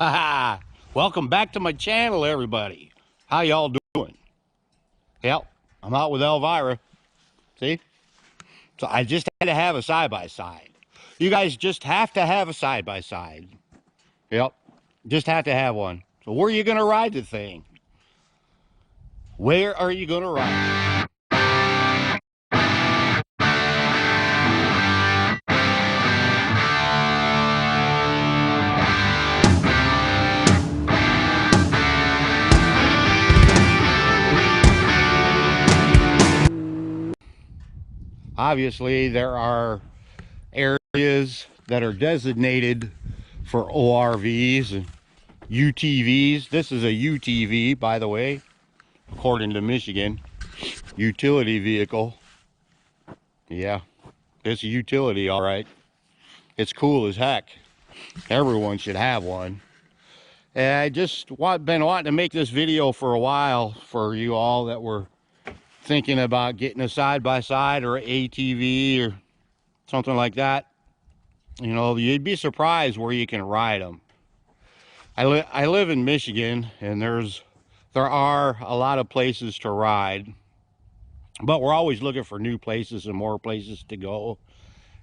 Welcome back to my channel, everybody. How y'all doing? Yep, I'm out with Elvira. See? So I just had to have a side-by-side. You guys just have to have a side-by-side. Yep, just have to have one. So where are you going to ride the thing? Where are you going to ride? Obviously, there are areas that are designated for ORVs and UTVs. This is a UTV, by the way, according to Michigan. Utility vehicle. Yeah, it's a utility, all right. It's cool as heck. Everyone should have one. And I just been wanting to make this video for a while for you all that were thinking about getting a side-by-side or ATV or something like that. You know, you'd be surprised where you can ride them. I live in Michigan, and there are a lot of places to ride, but we're always looking for new places and more places to go.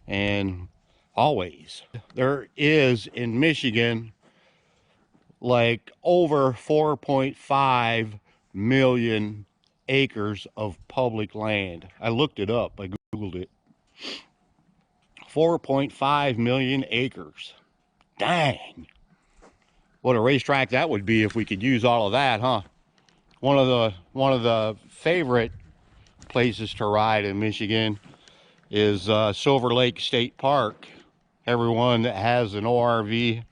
And always there is in Michigan like over 4.5 million acres of public land. I looked it up, I googled it. 4.5 million acres. Dang, what a racetrack that would be if we could use all of that, huh? One of the favorite places to ride in Michigan is Silver Lake State Park. Everyone that has an ORV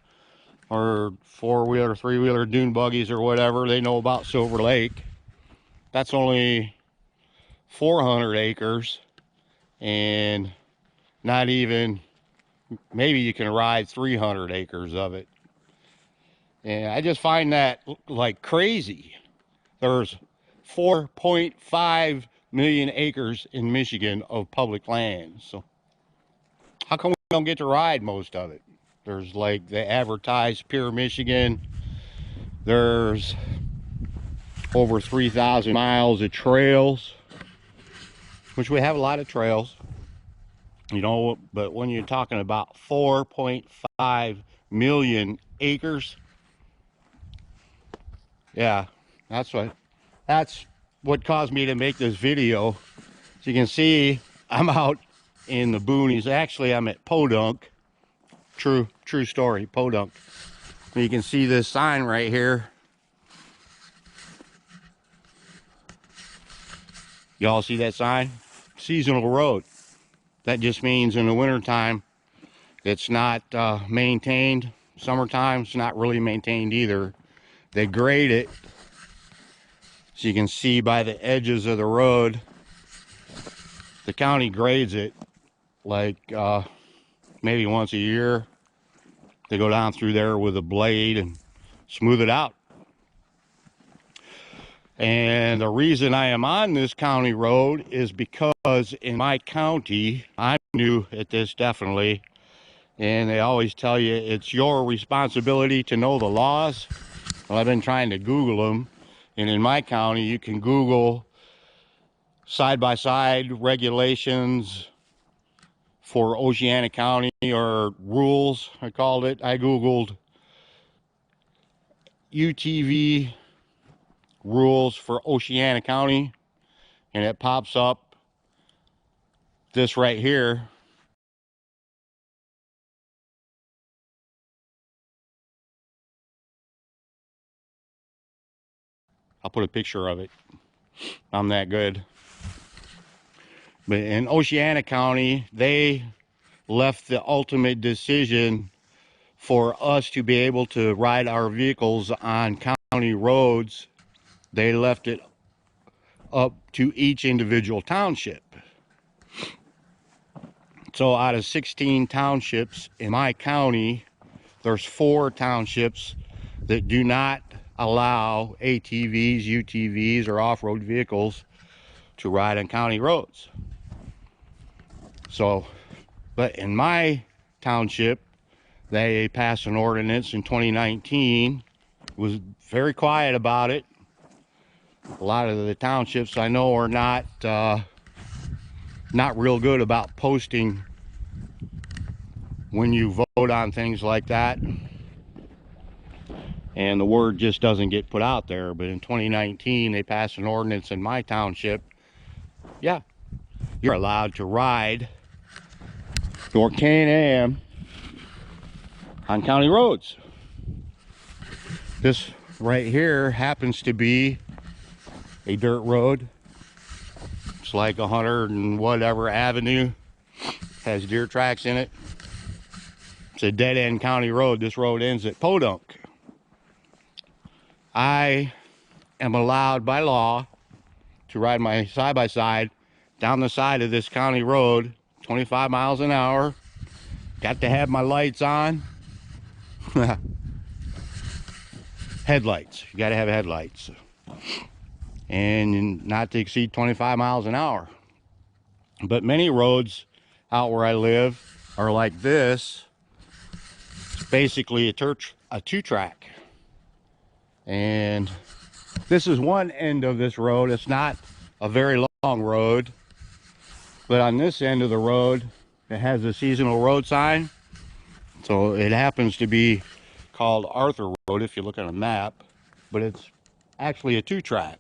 or four-wheeler, three-wheeler dune buggies or whatever, they know about Silver Lake. That's only 400 acres, and not even, maybe you can ride 300 acres of it. And I just find that like crazy. There's 4.5 million acres in Michigan of public land. So how come we don't get to ride most of it? There's like the advertised Pure Michigan. There's over 3,000 miles of trails, which we have a lot of trails, you know, but when you're talking about 4.5 million acres, yeah, that's what caused me to make this video. As you can see, I'm out in the boonies. Actually, I'm at Podunk. True story, Podunk. You can see this sign right here. Y'all see that sign? Seasonal road. That just means in the wintertime it's not maintained. Summertime it's not really maintained either. They grade it, so you can see by the edges of the road. The county grades it like maybe once a year. They go down through there with a blade and smooth it out. And the reason I am on this county road is because in my county, I'm new at this definitely, and they always tell you it's your responsibility to know the laws. Well, I've been trying to Google them, and in my county you can Google side-by-side regulations for Oceana County, or rules I called it. I Googled UTV rules for Oceana County, and it pops up this right here. I'll put a picture of it. I'm that good. But in Oceana County, they left the ultimate decision for us to be able to ride our vehicles on county roads. They left it up to each individual township. So out of 16 townships in my county, there's 4 townships that do not allow ATVs, UTVs, or off-road vehicles to ride on county roads. So, but in my township, They passed an ordinance in 2019. Was very quiet about it. A lot of the townships I know are not real good about posting when you vote on things like that, and the word just doesn't get put out there. But in 2019 they passed an ordinance in my township. Yeah, you're allowed to ride your Can-Am on county roads. This right here happens to be a dirt road. It's like 100 and whatever avenue, has deer tracks in it. It's a dead-end county road. This road ends at Podunk. I am allowed by law to ride my side-by-side down the side of this county road 25 miles an hour. Got to have my lights on. Headlights. You got to have headlights. And not to exceed 25 miles an hour. But many roads out where I live are like this. It's basically a two-track. And this is one end of this road. It's not a very long road. But on this end of the road, it has a seasonal road sign. So it happens to be called Arthur Road if you look at a map. But it's actually a two-track.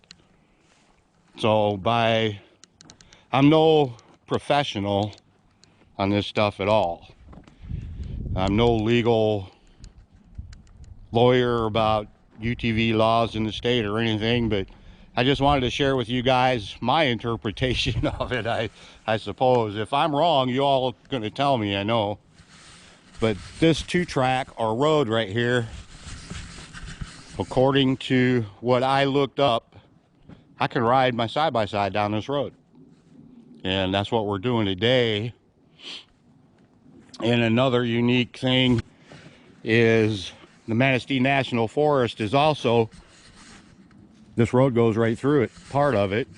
So I'm no professional on this stuff at all. I'm no legal lawyer about UTV laws in the state or anything, but I just wanted to share with you guys my interpretation of it. I suppose if I'm wrong, you all going to tell me, I know. But this two-track or road right here, according to what I looked up, I can ride my side-by-side down this road. And that's what we're doing today. And another unique thing is the Manistee National Forest is also, this road goes right through it, part of it.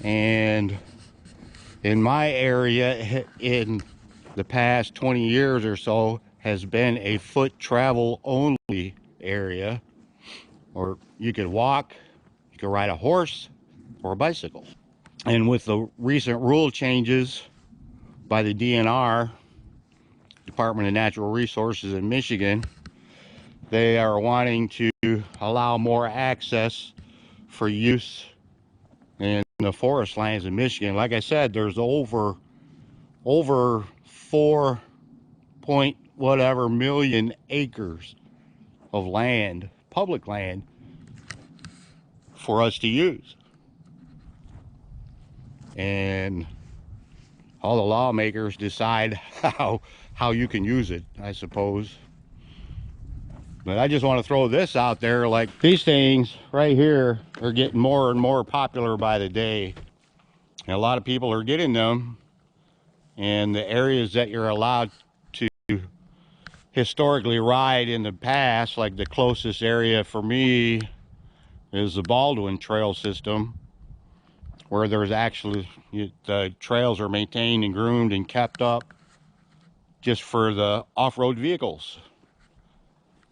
And in my area, in the past 20 years or so, has been a foot travel only area. Or you could walk, you could ride a horse or a bicycle. And with the recent rule changes by the DNR, Department of Natural Resources in Michigan, they are wanting to allow more access for use in the forest lands in Michigan. Like I said, there's over 4 point whatever million acres of land, public land, for us to use. And all the lawmakers decide how you can use it, I suppose. But I just want to throw this out there, like these things right here are getting more and more popular by the day. And a lot of people are getting them. And the areas that you're allowed to historically ride in the past, like the closest area for me is the Baldwin Trail system, where there's actually, the trails are maintained and groomed and kept up just for the off-road vehicles.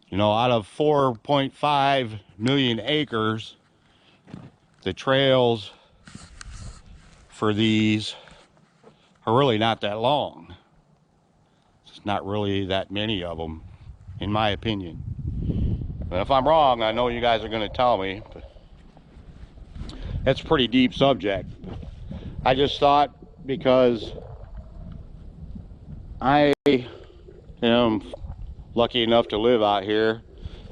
You know, out of 4.5 million acres, the trails for these are really not that long. It's not really that many of them, in my opinion. But if I'm wrong, I know you guys are going to tell me. But that's a pretty deep subject. I just thought, because I am lucky enough to live out here,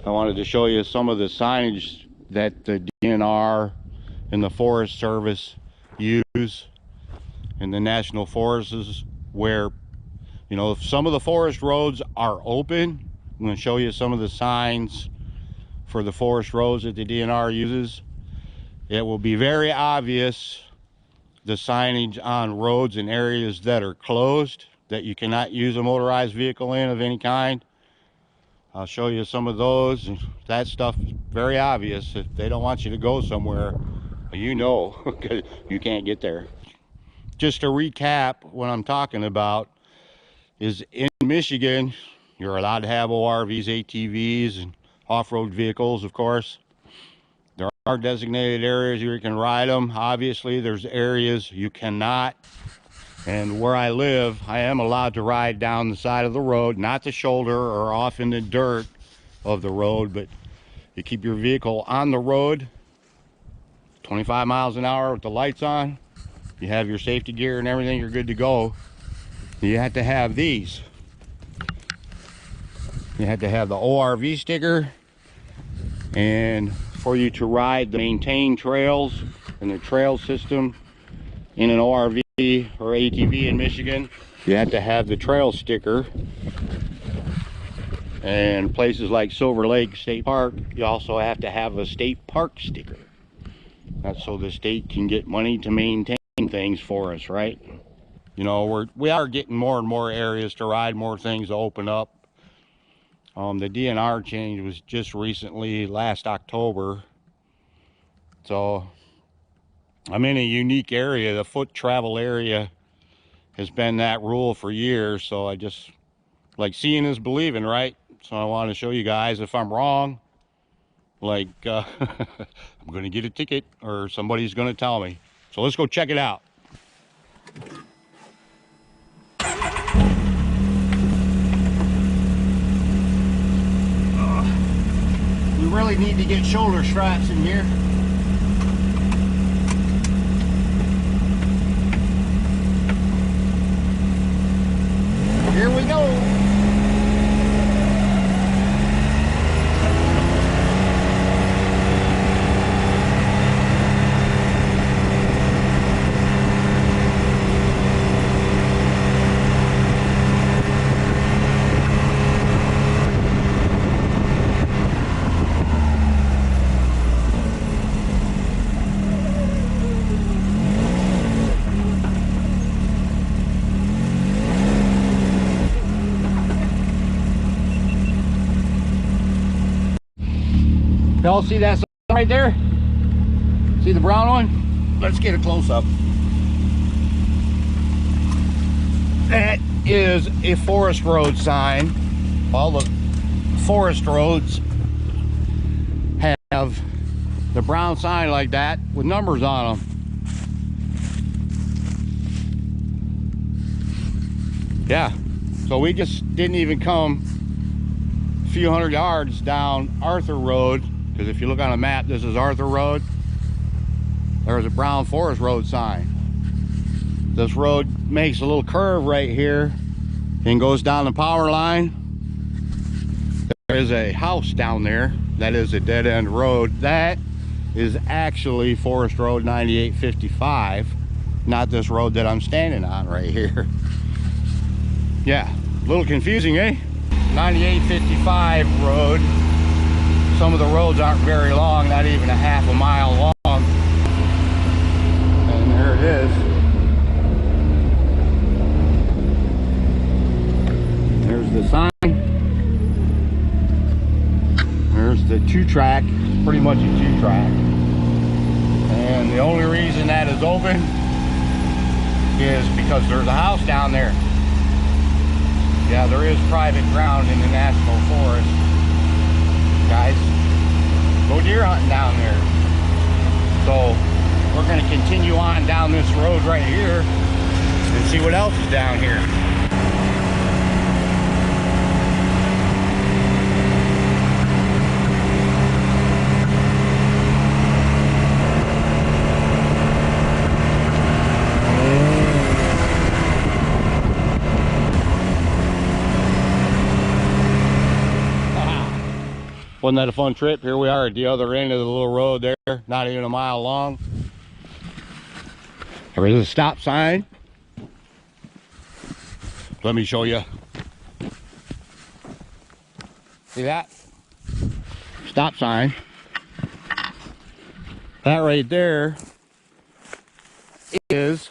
I wanted to show you some of the signage that the DNR and the Forest Service use in the national forests, where, you know, if some of the forest roads are open. I'm going to show you some of the signs for the forest roads that the DNR uses. It will be very obvious, the signage on roads in areas that are closed, that you cannot use a motorized vehicle in of any kind. I'll show you some of those. That stuff is very obvious. If they don't want you to go somewhere, you know, you can't get there. Just to recap, what I'm talking about is in Michigan, You're allowed to have ORVs, ATVs, and off-road vehicles, of course. There are designated areas where you can ride them. Obviously, there's areas you cannot. And where I live, I am allowed to ride down the side of the road, not the shoulder or off in the dirt of the road, but you keep your vehicle on the road, 25 miles an hour with the lights on. You have your safety gear and everything, you're good to go. You have to have these. You have to have the ORV sticker, and for you to ride the maintained trails and the trail system in an ORV or ATV in Michigan, you have to have the trail sticker. And places like Silver Lake State Park, you also have to have a state park sticker. That's so the state can get money to maintain things for us, right? You know, we are getting more and more areas to ride, more things to open up. The DNR change was just recently, last October. So I'm in a unique area. The foot travel area has been that rule for years. So I just, like, seeing is believing, right? So I want to show you guys if I'm wrong. Like, I'm going to get a ticket or somebody's going to tell me. So let's go check it out. We really need to get shoulder straps in here. Here we go. Y'all see that sign right there? See the brown one? Let's get a close-up. That is a Forrest Road sign. All the forest roads have the brown sign like that with numbers on them. Yeah, so we just didn't even come a few hundred yards down Arthur Road. Because if you look on a map, this is Arthur Road. There's a brown Forest Road sign. This road makes a little curve right here and goes down the power line. There is a house down there that is a dead-end road. That is actually Forest Road 9855, not this road that I'm standing on right here. Yeah, a little confusing, eh? 9855 road. Some of the roads aren't very long, not even a half a mile long. And there it is. There's the sign. There's the two-track, pretty much a two-track. And the only reason that is open is because there's a house down there. Yeah, there is private ground in the National Forest. Guys, go deer hunting down there. So we're going to continue on down this road right here and see what else is down here. Wasn't that a fun trip? Here we are at the other end of the little road there, not even a mile long. There is a stop sign. Let me show you. See that? Stop sign. That right there is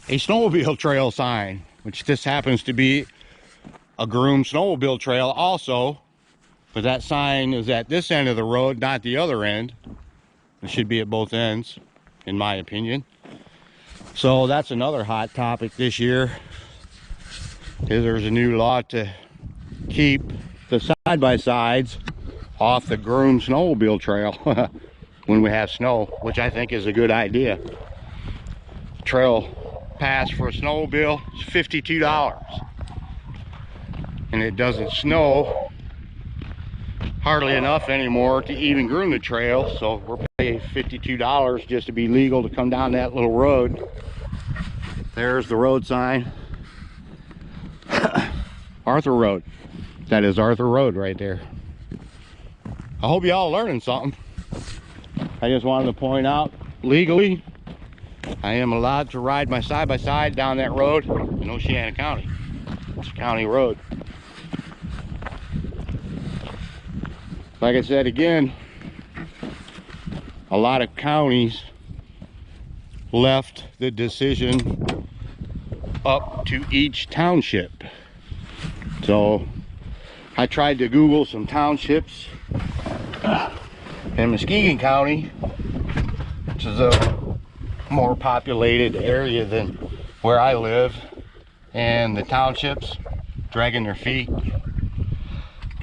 a snowmobile trail sign, which this happens to be a groomed snowmobile trail also, but that sign is at this end of the road, not the other end. It should be at both ends, in my opinion. So that's another hot topic this year, is there's a new law to keep the side-by-sides off the groomed snowmobile trail when we have snow, which I think is a good idea. Trail pass for a snowmobile is $52, and it doesn't snow hardly enough anymore to even groom the trail, so we're paying $52 just to be legal to come down that little road. There's the road sign. Arthur Road. That is Arthur Road right there. I hope y'all learning something. I just wanted to point out, legally, I am allowed to ride my side-by-side down that road in Oceana County. It's a county road. Like I said again, a lot of counties left the decision up to each township. So I tried to Google some townships in Muskegon County, which is a more populated area than where I live, and the townships dragging their feet.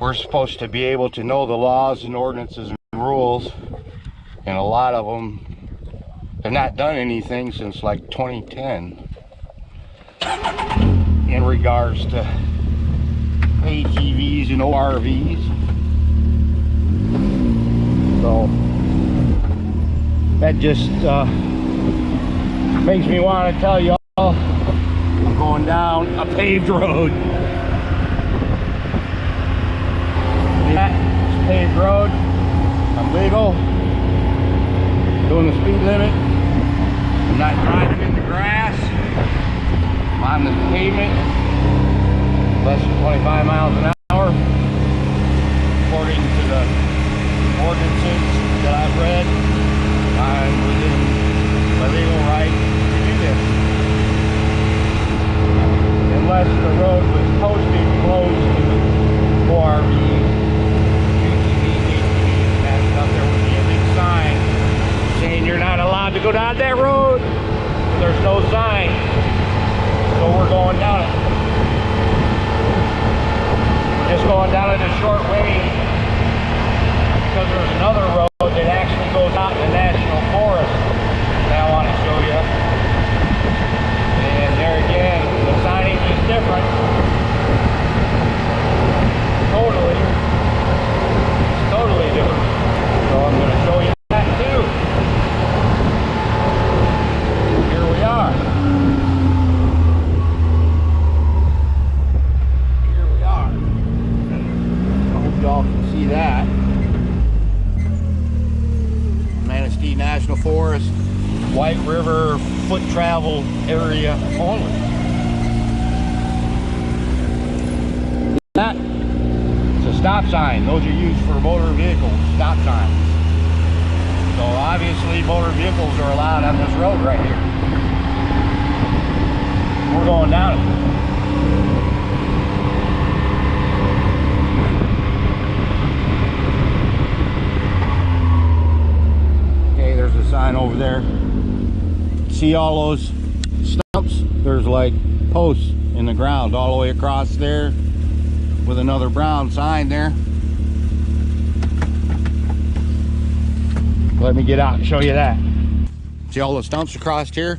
We're supposed to be able to know the laws and ordinances and rules, and a lot of them have not done anything since like 2010 in regards to ATVs and ORVs. So that just makes me want to tell y'all I'm going down a paved road. It's a paved road. I'm legal, doing the speed limit. I'm not driving in the grass. I'm on the pavement, less than 25 miles an hour, according to the ordinances that I've read. I'm within my legal right to do this, unless the road was posted closed to ORVs, UTVs, ATVs, and that stuff. There would be a big sign saying you're not allowed to go down that road. There's no sign, so we're going down it. Just going down it a short way, because there's another road that actually goes out in the National Forest that I want to show you. And there again, the signage is different. Totally different. So I'm going to show you that too. Here we are. Y'all can see that. Manistee National Forest, White River foot travel area only. That it's a stop sign. Those are used for motor vehicles, stop signs. So obviously motor vehicles are allowed on this road right here. We're going down it. There's a sign over there. See all those stumps? There's like posts in the ground all the way across there with another brown sign there. Let me get out and show you that. See all the stumps across here?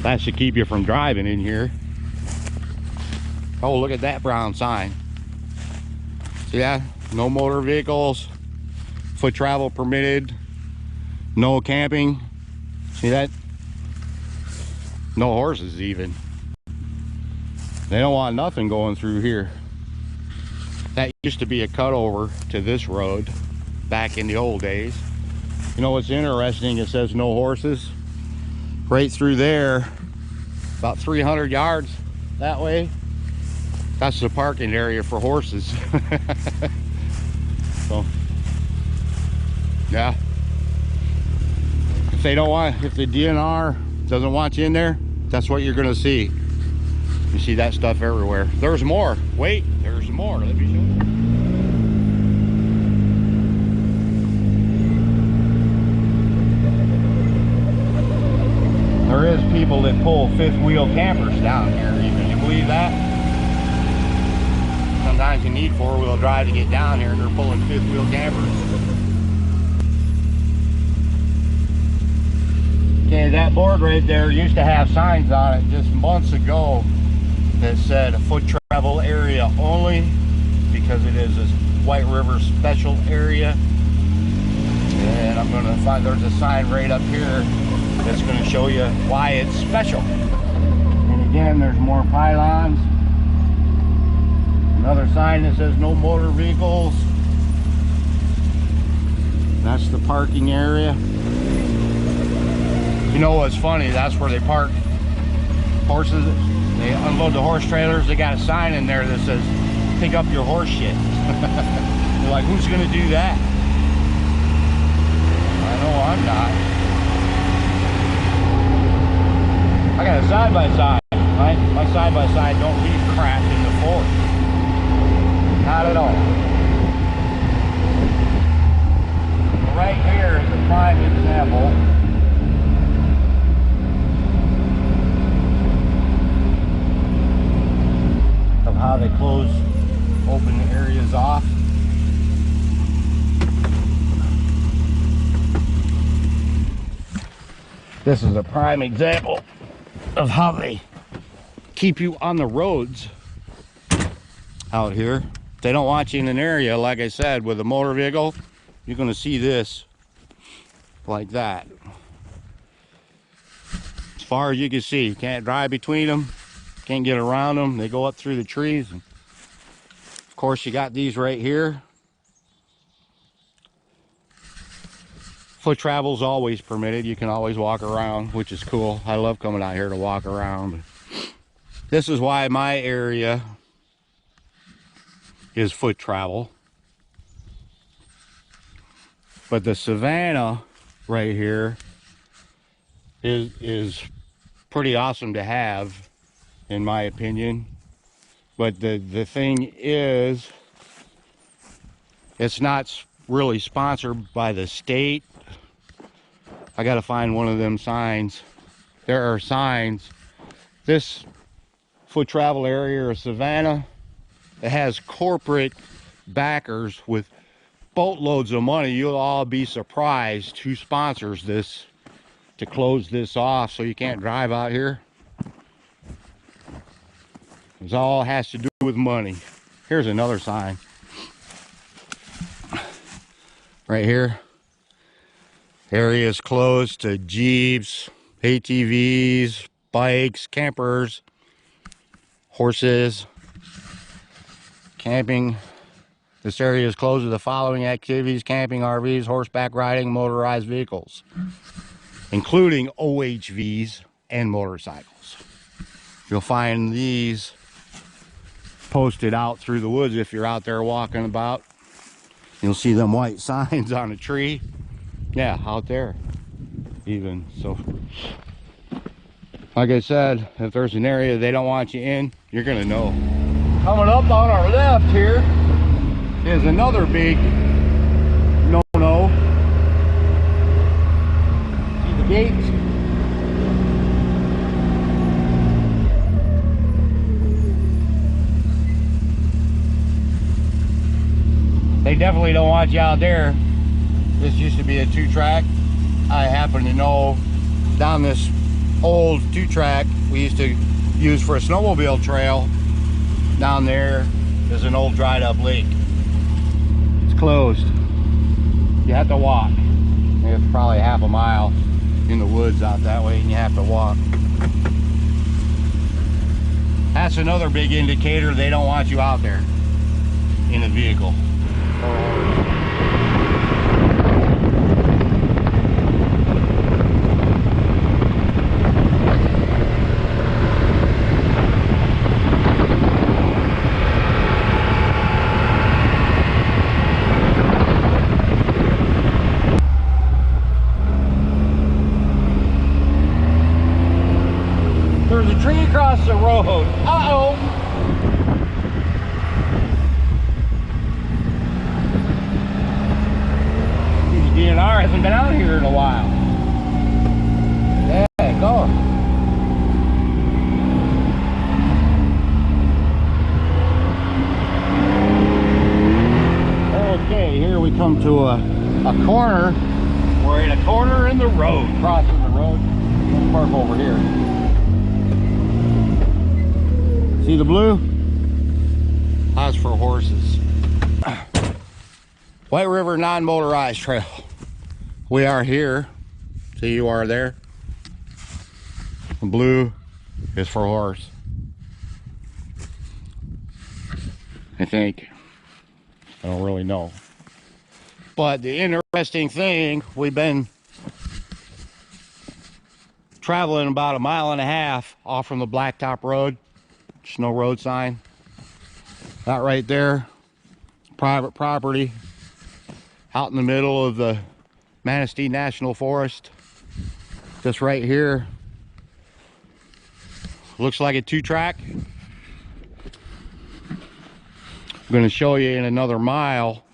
That should keep you from driving in here. Oh, look at that brown sign. See that? No motor vehicles. Foot travel permitted, no camping. See that? No horses even. They don't want nothing going through here. That used to be a cutover to this road back in the old days. You know what's interesting? It says no horses. Right through there, about 300 yards that way, that's the parking area for horses. So yeah, if they don't want, if the DNR doesn't want you in there, that's what you're gonna see. You see that stuff everywhere. There's more. Wait, there's more. Let me show you. there's people that pull fifth wheel campers down here even. You believe that? Sometimes you need four-wheel drive to get down here and they're pulling fifth wheel campers. Okay, that board right there used to have signs on it just months ago that said foot travel area only, because it is a White River special area. And I'm going to find, there's a sign right up here that's going to show you why it's special. And again, there's more pylons. Another sign that says no motor vehicles. That's the parking area. You know what's funny? That's where they park horses. They unload the horse trailers. They got a sign in there that says, pick up your horse shit. You're like, who's going to do that? I know I'm not. I got a side-by-side. My side-by-side don't leave crap in the forest. Not at all. Right here is a prime example of how they close open areas off. This is a prime example of how they keep you on the roads out here. If they don't want you in an area, like I said, with a motor vehicle, you're going to see this like that. As far as you can see, you can't drive between them, can't get around them. They go up through the trees. And of course, you got these right here. Foot travel is always permitted. You can always walk around, which is cool. I love coming out here to walk around. This is why my area is foot travel. But the savanna right here is pretty awesome to have, in my opinion. But the thing is, it's not really sponsored by the state. I gotta find one of them signs. There are signs. This foot travel area or savanna, it has corporate backers with boatloads of money. You'll all be surprised who sponsors this to close this off so you can't drive out here. It all has to do with money. Here's another sign right here. Area is closed to Jeeps, ATVs, bikes, campers, horses, camping. This area is closed to the following activities: camping, RVs, horseback riding, motorized vehicles, including OHVs and motorcycles. You'll find these posted out through the woods if you're out there walking about. You'll see them white signs on a tree. Yeah, out there even. So like I said, if there's an area they don't want you in, you're gonna know. Coming up on our left here is another big no-no. See the gates? They definitely don't want you out there. This used to be a 2-track. I happen to know down this old 2-track we used to use for a snowmobile trail, down there is an old dried up lake. It's closed. You have to walk. It's probably half a mile in the woods out that way, and you have to walk. That's another big indicator they don't want you out there in a vehicle. There's a tree across the road. Uh-oh. DNR hasn't been out here in a while. Yeah, go. corner. We're in a corner in the road. Crossing the road. Let's park over here. See the blue? That's for horses. White River non-motorized trail. We are here. See, you are there. The blue is for horse. I think. I don't really know. But the interesting thing, we've been traveling about 1.5 miles off from the blacktop road. There's no road sign. That right there, private property out in the middle of the Manistee National Forest. This right here looks like a 2-track. I'm going to show you in another mile.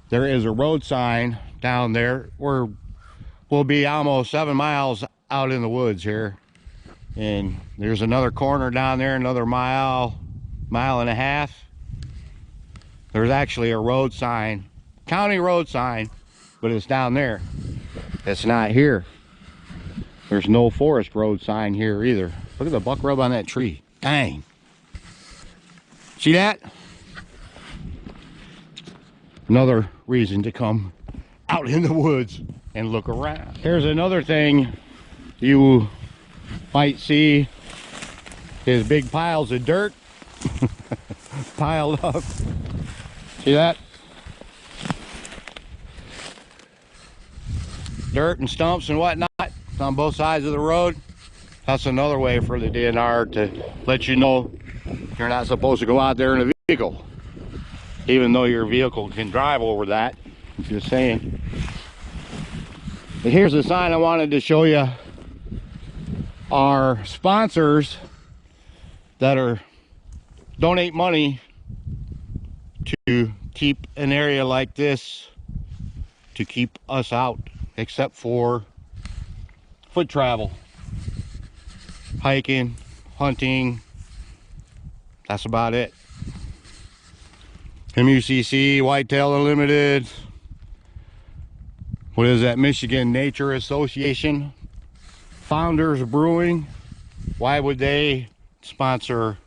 There is a road sign down there. We'll be almost 7 miles out in the woods here. And there's another corner down there, another mile and a half. There's actually a road sign, county road sign, but it's down there. It's not here. There's no Forrest road sign here either. Look at the buck rub on that tree. Dang. See that? Another reason to come out in the woods and look around. Here's another thing you might see is big piles of dirt piled up. See that? Dirt and stumps and whatnot on both sides of the road. That's another way for the DNR to let you know you're not supposed to go out there in a vehicle, even though your vehicle can drive over that. I'm just saying. But here's the sign I wanted to show you. Our sponsors that are donate money to keep an area like this, to keep us out, except for foot travel, hiking, hunting. That's about it. MUCC, Whitetail Unlimited. What is that? Michigan Nature Association. Founders Brewing. Why would they sponsor,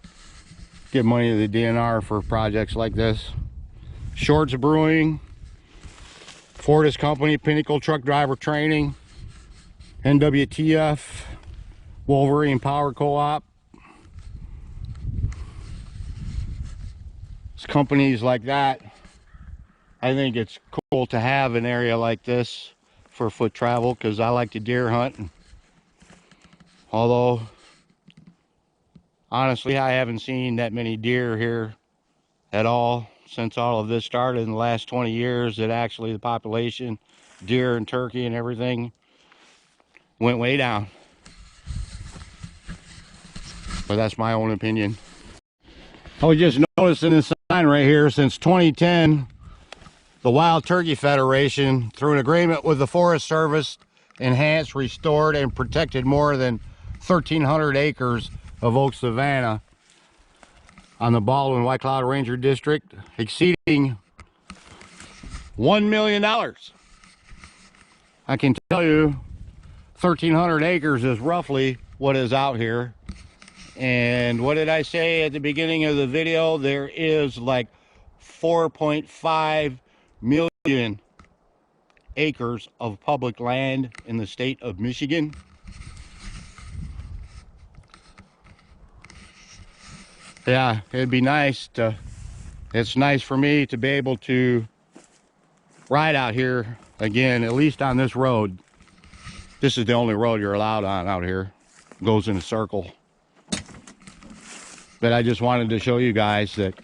give money to the DNR for projects like this? Shorts Brewing. Forrest Company, Pinnacle Truck Driver Training. NWTF. Wolverine Power Co-op. Companies like that. I think it's cool to have an area like this for foot travel, because I like to deer hunt. Although honestly, I haven't seen that many deer here at all since all of this started in the last 20 years. That actually the population, deer and turkey and everything, went way down. But that's my own opinion. I was just noticing this sign right here. Since 2010, the Wild Turkey Federation, through an agreement with the Forest Service, enhanced, restored, and protected more than 1,300 acres of oak savanna on the Baldwin White Cloud Ranger District, exceeding $1 million. I can tell you 1,300 acres is roughly what is out here. And what did I say at the beginning of the video? There is like 4.5 million acres of public land in the state of Michigan. Yeah, it'd be nice to, it's nice for me to be able to ride out here again, at least on this road. This is the only road you're allowed on out here. It goes in a circle. But I just wanted to show you guys that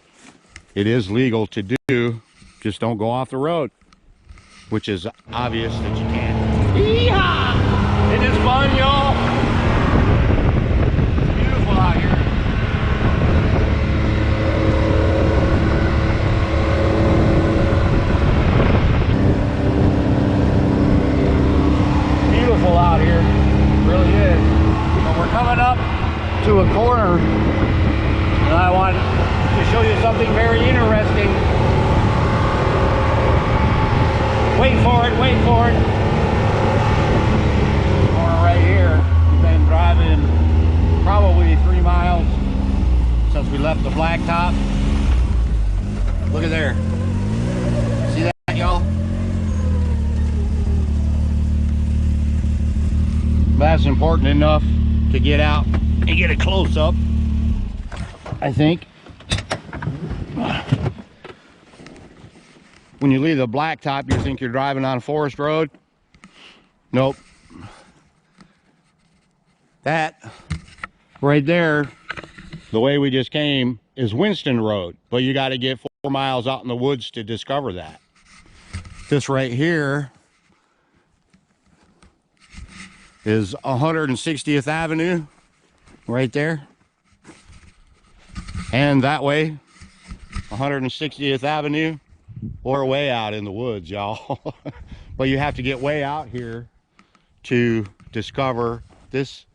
it is legal to do, just don't go off the road, which is obvious that you can't. Yeehaw! It is fun, y'all. It's beautiful out here. Beautiful out here, it really is. But we're coming up to a corner. And I want to show you something very interesting. Wait for it, wait for it. Corner right here. We've been driving probably 3 miles since we left the blacktop. Look at there. See that, y'all? That's important enough to get out and get a close up, I think. When you leave the blacktop, you think you're driving on a forest road. Nope. That right there, the way we just came, is Winston Road, but you got to get 4 miles out in the woods to discover that. This right here is 160th Avenue, right there. And that way, 160th Avenue, or way out in the woods, y'all. But you have to get way out here to discover this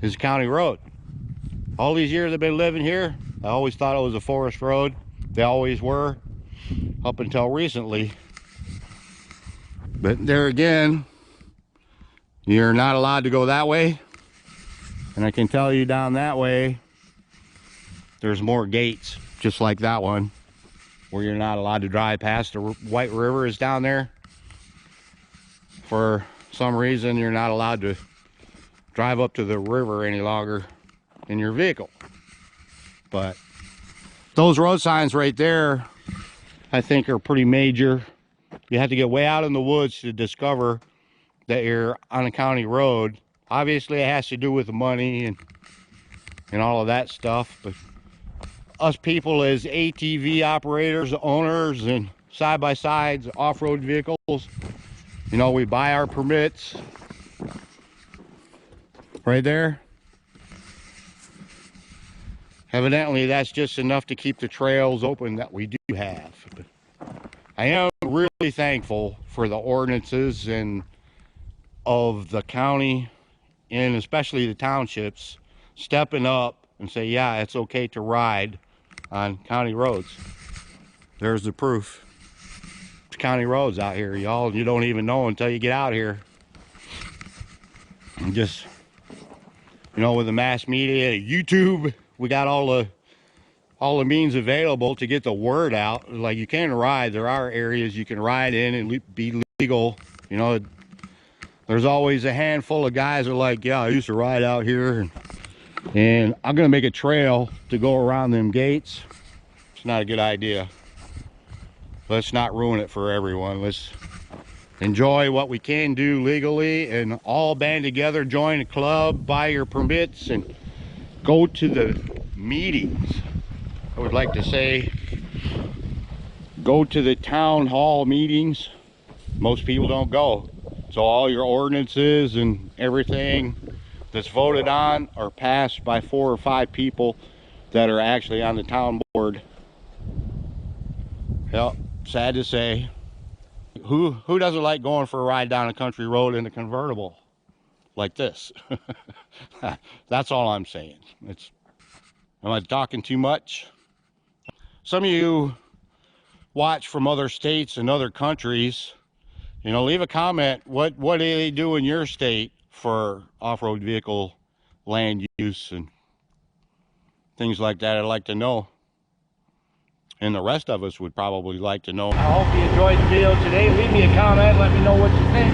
is county road. All these years I've been living here, I always thought it was a forest road. They always were, up until recently. But there again, you're not allowed to go that way. And I can tell you down that way, there's more gates, just like that one, where you're not allowed to drive past. The White River is down there. For some reason, you're not allowed to drive up to the river any longer in your vehicle. But those road signs right there, I think, are pretty major. You have to get way out in the woods to discover that you're on a county road. Obviously, it has to do with the money and all of that stuff. But us people as ATV operators, owners, and side-by-sides, off-road vehicles, you know, we buy our permits right there. Evidently, that's just enough to keep the trails open that we do have. But I am really thankful for the ordinances and of the county, and especially the townships, stepping up and say, yeah, it's okay to ride on county roads. There's the proof. There's county roads out here, y'all. You don't even know until you get out here. And just, you know, with the mass media, YouTube, we got all the means available to get the word out. Like, you can ride. There are areas you can ride in and be legal. You know, there's always a handful of guys that are like, yeah, I used to ride out here, and I'm gonna make a trail to go around them gates. It's not a good idea. Let's not ruin it for everyone. Let's enjoy what we can do legally and all band together, join a club, buy your permits, and go to the meetings. I would like to say, go to the town hall meetings. Most people don't go. So all your ordinances and everything that's voted on are passed by 4 or 5 people that are actually on the town board. Yep, sad to say. Who doesn't like going for a ride down a country road in a convertible like this? That's all I'm saying. Am I talking too much? Some of you watch from other states and other countries. You know, leave a comment. What do they do in your state for off-road vehicle land use and things like that? I'd like to know. And the rest of us would probably like to know. I hope you enjoyed the video today. Leave me a comment. Let me know what you think.